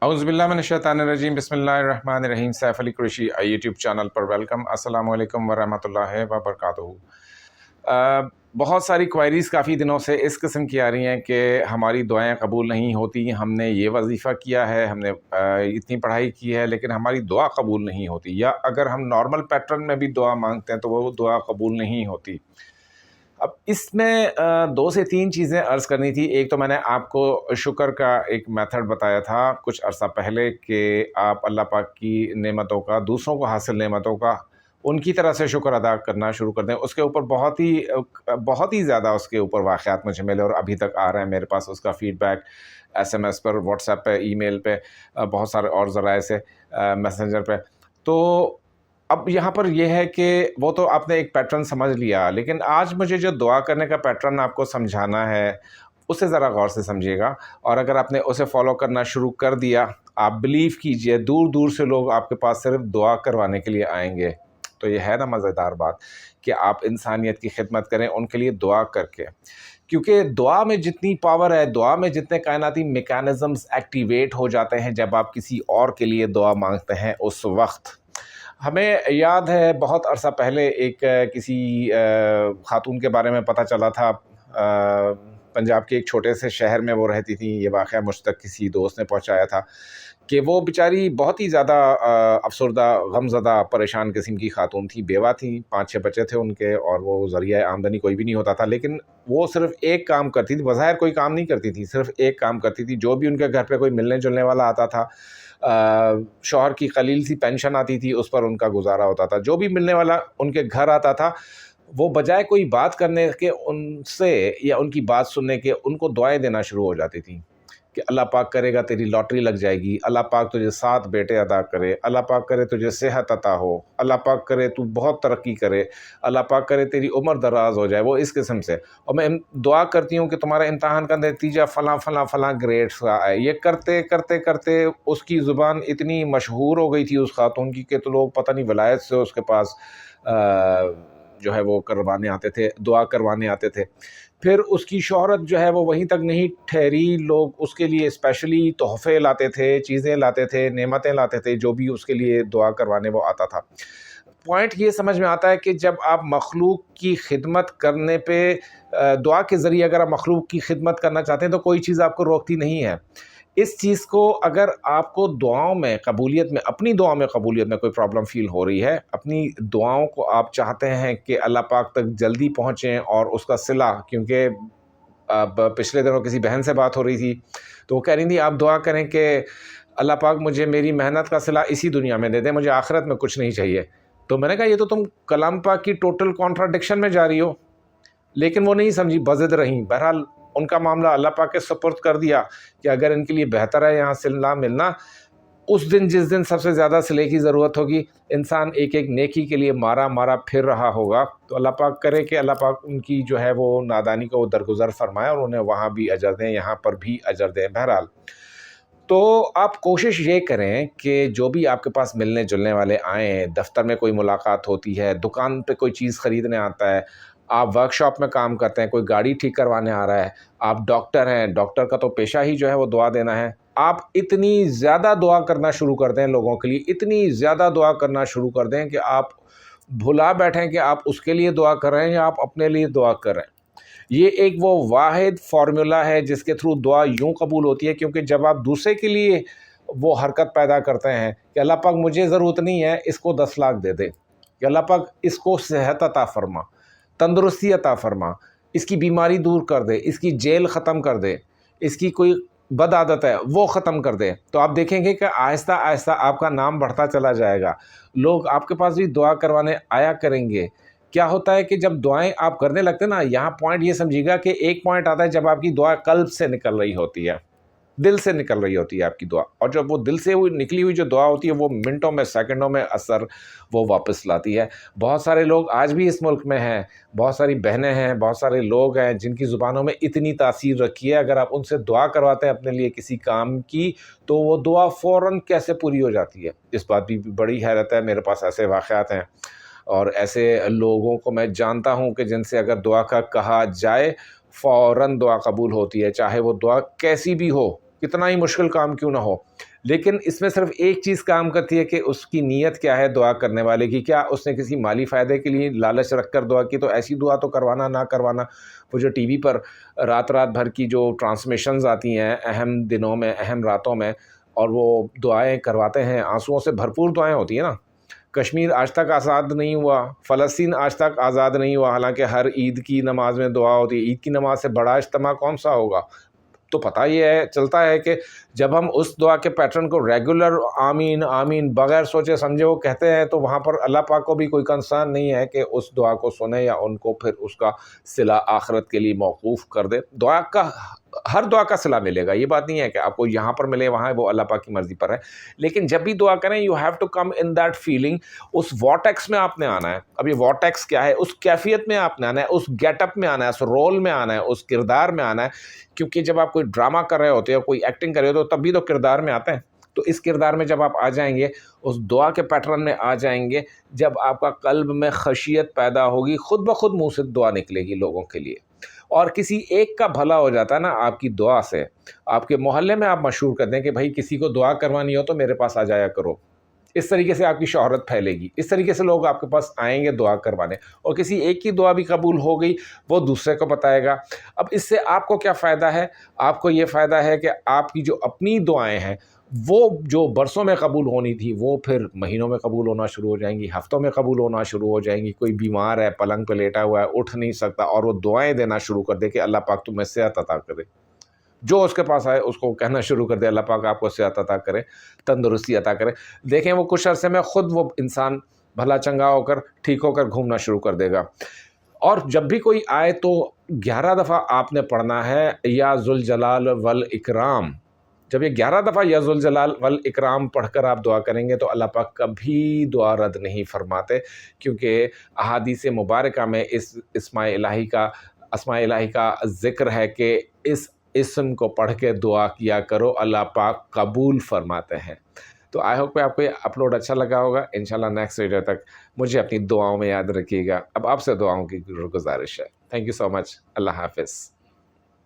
اعوذ باللہ من الشیطان الرجیم، بسم اللہ الرحمن الرحیم۔ سیف علی قریشی یوٹیوب چینل پر ویلکم۔ السلام علیکم ورحمۃ اللہ وبرکاتہ۔ بہت ساری کوائریز کافی دنوں سے اس قسم کی آ رہی ہیں کہ ہماری دعائیں قبول نہیں ہوتی، ہم نے یہ وظیفہ کیا ہے، ہم نے اتنی پڑھائی کی ہے لیکن ہماری دعا قبول نہیں ہوتی، یا اگر ہم نارمل پیٹرن میں بھی دعا مانگتے ہیں تو وہ دعا قبول نہیں ہوتی۔ اب اس میں دو سے تین چیزیں عرض کرنی تھی۔ ایک تو میں نے آپ کو شکر کا ایک میتھڈ بتایا تھا کچھ عرصہ پہلے کہ آپ اللہ پاک کی نعمتوں کا، دوسروں کو حاصل نعمتوں کا ان کی طرح سے شکر ادا کرنا شروع کر دیں۔ اس کے اوپر بہت ہی زیادہ اس کے اوپر واقعات مجھے ملے اور ابھی تک آ رہے ہیں میرے پاس اس کا فیڈ بیک، SMS پر، واٹس ایپ پہ، ای میل پہ، بہت سارے اور ذرائع سے، میسنجر پہ۔ تو اب یہاں پر یہ ہے کہ وہ تو آپ نے ایک پیٹرن سمجھ لیا، لیکن آج مجھے جو دعا کرنے کا پیٹرن آپ کو سمجھانا ہے اسے ذرا غور سے سمجھیے گا، اور اگر آپ نے اسے فالو کرنا شروع کر دیا، آپ بلیو کیجئے دور دور سے لوگ آپ کے پاس صرف دعا کروانے کے لیے آئیں گے۔ تو یہ ہے نا مزیدار بات کہ آپ انسانیت کی خدمت کریں ان کے لیے دعا کر کے، کیونکہ دعا میں جتنی پاور ہے، دعا میں جتنے کائناتی میکانزمز ایکٹیویٹ ہو جاتے ہیں جب آپ کسی اور کے لیے دعا مانگتے ہیں اس وقت۔ ہمیں یاد ہے بہت عرصہ پہلے ایک کسی خاتون کے بارے میں پتہ چلا تھا، پنجاب کے ایک چھوٹے سے شہر میں وہ رہتی تھیں۔ یہ واقعہ مجھ تک کسی دوست نے پہنچایا تھا کہ وہ بیچاری بہت ہی زیادہ افسردہ، غم زدہ، پریشان قسم کی خاتون تھی، بیوہ تھیں، 5-6 بچے تھے ان کے، اور وہ ذریعہ آمدنی کوئی بھی نہیں ہوتا تھا، لیکن وہ صرف ایک کام کرتی تھی، بظاہر کوئی کام نہیں کرتی تھی، صرف ایک کام کرتی تھی۔ جو بھی ان کے گھر پہ کوئی ملنے جلنے والا آتا تھا، شوہر کی قلیل سی پینشن آتی تھی، اس پر ان کا گزارا ہوتا تھا۔ جو بھی ملنے والا ان کے گھر آتا تھا، وہ بجائے کوئی بات کرنے کے ان سے یا ان کی بات سننے کے، ان کو دعائیں دینا شروع ہو جاتی تھیں کہ اللہ پاک کرے گا تیری لاٹری لگ جائے گی، اللہ پاک تجھے 7 بیٹے عطا کرے، اللہ پاک کرے تجھے صحت عطا ہو، اللہ پاک کرے تو بہت ترقی کرے، اللہ پاک کرے تیری عمر دراز ہو جائے، وہ اس قسم سے۔ اور میں دعا کرتی ہوں کہ تمہارا امتحان کا نتیجہ فلاں فلاں فلاں گریڈس کا آئے۔ یہ کرتے کرتے کرتے اس کی زبان اتنی مشہور ہو گئی تھی اس خاتون کی کہ تو لوگ پتہ نہیں ولایت سے اس کے پاس جو ہے وہ کروانے آتے تھے، دعا کروانے آتے تھے۔ پھر اس کی شہرت جو ہے وہ وہیں تک نہیں ٹھہری، لوگ اس کے لیے اسپیشلی تحفے لاتے تھے، چیزیں لاتے تھے، نعمتیں لاتے تھے، جو بھی اس کے لیے دعا کروانے وہ آتا تھا۔ پوائنٹ یہ سمجھ میں آتا ہے کہ جب آپ مخلوق کی خدمت کرنے پہ، دعا کے ذریعے اگر آپ مخلوق کی خدمت کرنا چاہتے ہیں تو کوئی چیز آپ کو روکتی نہیں ہے۔ اس چیز کو اگر آپ کو دعاؤں میں قبولیت میں، اپنی دعاؤں میں قبولیت میں کوئی پرابلم فیل ہو رہی ہے، اپنی دعاؤں کو آپ چاہتے ہیں کہ اللہ پاک تک جلدی پہنچیں اور اس کا صلہ، کیونکہ پچھلے دنوں کسی بہن سے بات ہو رہی تھی تو وہ کہہ رہی تھی آپ دعا کریں کہ اللہ پاک مجھے میری محنت کا صلہ اسی دنیا میں دے دیں، مجھے آخرت میں کچھ نہیں چاہیے۔ تو میں نے کہا یہ تو تم کلام پاک کی ٹوٹل کانٹراڈکشن میں جا رہی ہو، لیکن وہ نہیں سمجھی، بضد رہیں۔ بہرحال ان کا معاملہ اللہ پاک کے سپرد کر دیا کہ اگر ان کے لیے بہتر ہے یہاں صلہ ملنا، اس دن جس دن سب سے زیادہ صلے کی ضرورت ہوگی، انسان ایک ایک نیکی کے لیے مارا پھر رہا ہوگا، تو اللہ پاک کرے کہ اللہ پاک ان کی جو ہے وہ نادانی کو درگزر فرمائے اور انہیں وہاں بھی اجر دیں، یہاں پر بھی اجر دیں۔ بہرحال تو آپ کوشش یہ کریں کہ جو بھی آپ کے پاس ملنے جلنے والے آئیں، دفتر میں کوئی ملاقات ہوتی ہے، دکان پہ کوئی چیز خریدنے آتا ہے، آپ ورک شاپ میں کام کرتے ہیں، کوئی گاڑی ٹھیک کروانے آ رہا ہے، آپ ڈاکٹر ہیں، ڈاکٹر کا تو پیشہ ہی جو ہے وہ دعا دینا ہے، آپ اتنی زیادہ دعا کرنا شروع کر دیں لوگوں کے لیے، اتنی زیادہ دعا کرنا شروع کر دیں کہ آپ بھلا بیٹھیں کہ آپ اس کے لیے دعا کر رہے ہیں یا آپ اپنے لیے دعا کر رہے ہیں۔ یہ ایک وہ واحد فارمولا ہے جس کے تھرو دعا یوں قبول ہوتی ہے، کیونکہ جب آپ دوسرے کے لیے وہ حرکت پیدا کرتے ہیں کہ اللہ پاک مجھے ضرورت نہیں ہے، اس کو 10 لاکھ دے دے، کہ اللہ پاک اس کو صحت عطا فرما، تندرستی عطا فرما، اس کی بیماری دور کر دے، اس کی جیل ختم کر دے، اس کی کوئی بد عادت ہے وہ ختم کر دے، تو آپ دیکھیں گے کہ آہستہ آہستہ آپ کا نام بڑھتا چلا جائے گا، لوگ آپ کے پاس بھی دعا کروانے آیا کریں گے۔ کیا ہوتا ہے کہ جب دعائیں آپ کرنے لگتے ہیں نا، یہاں پوائنٹ یہ سمجھیے گا کہ ایک پوائنٹ آتا ہے جب آپ کی دعا قلب سے نکل رہی ہوتی ہے، دل سے نکل رہی ہوتی ہے آپ کی دعا، اور جب وہ دل سے نکلی ہوئی جو دعا ہوتی ہے وہ منٹوں میں، سیکنڈوں میں اثر وہ واپس لاتی ہے۔ بہت سارے لوگ آج بھی اس ملک میں ہیں، بہت ساری بہنیں ہیں، بہت سارے لوگ ہیں جن کی زبانوں میں اتنی تاثیر رکھی ہے، اگر آپ ان سے دعا کرواتے ہیں اپنے لیے کسی کام کی تو وہ دعا فوراً کیسے پوری ہو جاتی ہے۔ اس بات بھی بڑی حیرت ہے، میرے پاس ایسے واقعات ہیں اور ایسے لوگوں کو میں جانتا ہوں کہ جن سے اگر دعا کا کہا جائے فوراً دعا قبول ہوتی ہے، چاہے وہ دعا کیسی بھی ہو، کتنا ہی مشکل کام کیوں نہ ہو، لیکن اس میں صرف ایک چیز کام کرتی ہے کہ اس کی نیت کیا ہے دعا کرنے والے کی. کیا اس نے کسی مالی فائدے کے لیے لالچ رکھ کر دعا کی؟ تو ایسی دعا تو کروانا نہ کروانا. وہ جو ٹی وی پر رات بھر کی جو ٹرانسمیشنز آتی ہیں اہم دنوں میں، اہم راتوں میں، اور وہ دعائیں کرواتے ہیں، آنسوؤں سے بھرپور دعائیں ہوتی ہیں نا. کشمیر آج تک آزاد نہیں ہوا، فلسطین آج تک آزاد نہیں ہوا، حالانکہ ہر عید کی نماز میں دعا ہوتی ہے. عید کی نماز سے بڑا اجتماع کون سا ہوگا؟ تو پتہ یہ ہے چلتا ہے کہ جب ہم اس دعا کے پیٹرن کو ریگولر آمین آمین بغیر سوچے سمجھے وہ کہتے ہیں، تو وہاں پر اللہ پاک کو بھی کوئی کنسرن نہیں ہے کہ اس دعا کو سنے یا ان کو پھر اس کا صلہ آخرت کے لیے موقوف کر دے. ہر دعا کا صلہ ملے گا، یہ بات نہیں ہے کہ آپ کو یہاں پر ملے وہاں، وہ اللہ پاک کی مرضی پر ہے. لیکن جب بھی دعا کریں you have to come in that feeling. اس واٹیکس میں آپ نے آنا ہے. اب یہ واٹیکس کیا ہے؟ اس کیفیت میں آپ نے آنا ہے، اس گیٹ اپ میں آنا ہے، اس رول میں آنا ہے، اس کردار میں آنا ہے. کیونکہ جب آپ کوئی ڈرامہ کر رہے ہوتے ہیں، کوئی ایکٹنگ کر رہے ہوتے ہیں، تب بھی تو کردار میں آتے ہیں. تو اس کردار میں جب آپ آ جائیں گے، اس دعا کے پیٹرن میں آ جائیں گے، جب آپ کا قلب میں خشیت پیدا ہوگی، خود بخود منہ سے دعا نکلے گی لوگوں کے لیے. اور کسی ایک کا بھلا ہو جاتا ہے نا آپ کی دعا سے. آپ کے محلے میں آپ مشہور کر دیں کہ بھائی کسی کو دعا کروانی ہو تو میرے پاس آ جایا کرو. اس طریقے سے آپ کی شہرت پھیلے گی، اس طریقے سے لوگ آپ کے پاس آئیں گے دعا کروانے. اور کسی ایک کی دعا بھی قبول ہو گئی، وہ دوسرے کو بتائے گا. اب اس سے آپ کو کیا فائدہ ہے؟ آپ کو یہ فائدہ ہے کہ آپ کی جو اپنی دعائیں ہیں وہ جو برسوں میں قبول ہونی تھی وہ پھر مہینوں میں قبول ہونا شروع ہو جائیں گی، ہفتوں میں قبول ہونا شروع ہو جائیں گی. کوئی بیمار ہے، پلنگ پہ لیٹا ہوا ہے، اٹھ نہیں سکتا، اور وہ دعائیں دینا شروع کر دے کہ اللہ پاک تمہیں صحت عطا کرے. جو اس کے پاس آئے اس کو کہنا شروع کر دے اللہ پاک آپ کو صحت عطا کرے، تندرستی عطا کرے. دیکھیں وہ کچھ عرصے میں خود وہ انسان بھلا چنگا ہو کر ٹھیک ہو کر گھومنا شروع کر دے گا. اور جب بھی کوئی آئے تو 11 دفعہ آپ نے پڑھنا ہے یا ذوالجلال والاکرام. جب یہ 11 دفعہ یا ذوالجلال والاکرام پڑھ کر آپ دعا کریں گے تو اللہ پاک کبھی دعا رد نہیں فرماتے، کیونکہ احادیث مبارکہ میں اس اسماء الہی کا ذکر ہے کہ اس اسم کو پڑھ کے دعا کیا کرو، اللہ پاک قبول فرماتے ہیں. تو آئی ہوپ کہ آپ کو یہ اپلوڈ اچھا لگا ہوگا. انشاءاللہ نیکسٹ ویڈیو تک مجھے اپنی دعاؤں میں یاد رکھیے گا. اب آپ سے دعاؤں کی گزارش ہے. تھینک یو سو مچ. اللہ حافظ.